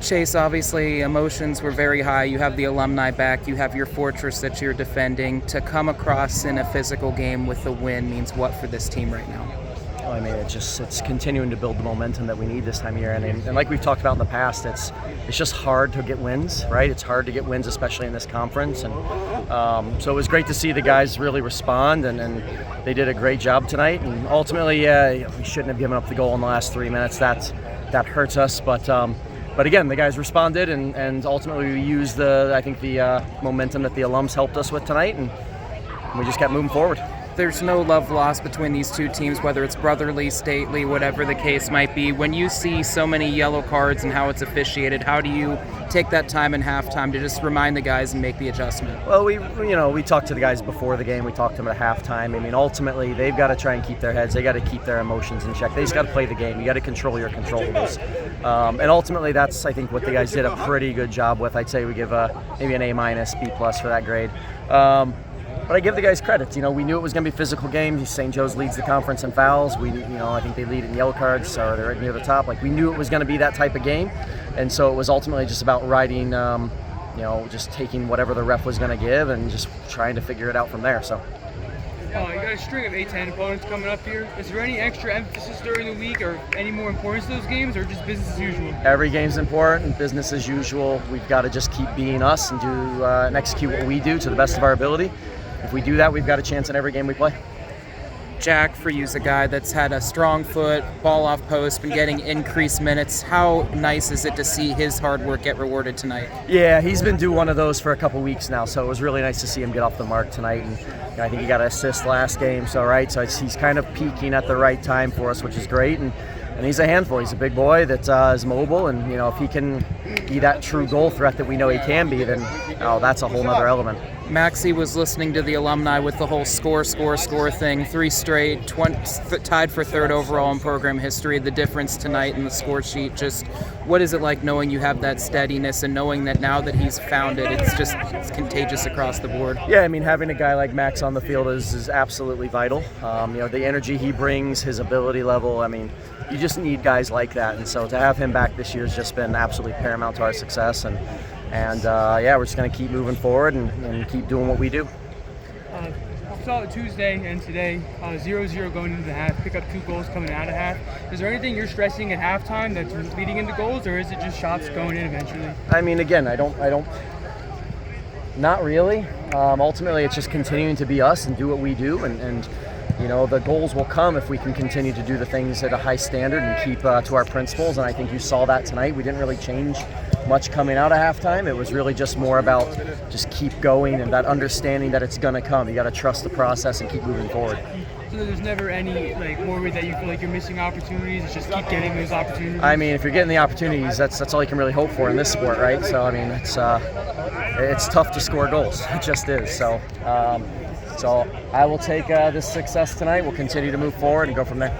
Chase, obviously emotions were very high. You have the alumni back. You have your fortress that you're defending. To come across in a physical game with a win means what for this team right now? Well, I mean, it's continuing to build the momentum that we need this time of year. And like we've talked about in the past, it's just hard to get wins, right? It's hard to get wins, especially in this conference. And so it was great to see the guys really respond, and they did a great job tonight. And ultimately, we shouldn't have given up the goal in the last 3 minutes. That hurts us, but again, the guys responded, and ultimately we used the momentum that the alums helped us with tonight, and we just kept moving forward. There's no love lost between these two teams, whether it's brotherly, stately, whatever the case might be. When you see so many yellow cards and how it's officiated, how do you take that time in halftime to just remind the guys and make the adjustment? Well, we talked to the guys before the game. We talked to them at halftime. I mean, ultimately, they've got to try and keep their heads. They got to keep their emotions in check. They just got to play the game. You got to control your controllables. And ultimately, that's, I think, what the guys did a pretty good job with. I'd say we give maybe an A-, B+ for that grade. But I give the guys credit. We knew it was going to be a physical game. St. Joe's leads the conference in fouls. I think they lead in yellow cards, or they're right near the top. Like, we knew it was going to be that type of game, and so it was ultimately just about riding, just taking whatever the ref was going to give and just trying to figure it out from there. So. You got a string of A-10 opponents coming up here. Is there any extra emphasis during the week or any more importance to those games, or just business as usual? Every game's important, business as usual. We've got to just keep being us and do and execute what we do to the best of our ability. If we do that, we've got a chance in every game we play. Jack, for you's a guy that's had a strong foot, ball off post, been getting increased minutes. How nice is it to see his hard work get rewarded tonight? Yeah, he's been due one of those for a couple weeks now, so it was really nice to see him get off the mark tonight. And I think he got an assist last game, so he's kind of peaking at the right time for us, which is great. And he's a handful. He's a big boy that is mobile, and if he can be that true goal threat that we know he can be, then that's a whole other element. Maxie was listening to the alumni with the whole score thing, 3 straight, tied for 3rd overall in program history. The difference tonight in the score sheet, just what is it like knowing you have that steadiness and knowing that now that he's found it, it's contagious across the board? Yeah, I mean, having a guy like Max on the field is absolutely vital. The energy he brings, his ability level, I mean, you just need guys like that. And so to have him back this year has just been absolutely paramount to our success. And we're just going to keep moving forward and keep doing what we do. We saw it Tuesday and today, 0-0 going into the half, pick up 2 goals coming out of half. Is there anything you're stressing at halftime that's leading into goals, or is it just shots going in eventually? I mean, again, I don't, not really. Ultimately, it's just continuing to be us and do what we do, and the goals will come if we can continue to do the things at a high standard and keep to our principles. And I think you saw that tonight. We didn't really change much coming out of halftime. It was really just more about just keep going and that understanding that it's going to come. You got to trust the process and keep moving forward. So there's never any worry that you feel like you're missing opportunities. It's just keep getting those opportunities. I mean, if you're getting the opportunities, that's all you can really hope for in this sport, right? So I mean, it's tough to score goals. It just is. So I will take this success tonight. We'll continue to move forward and go from there.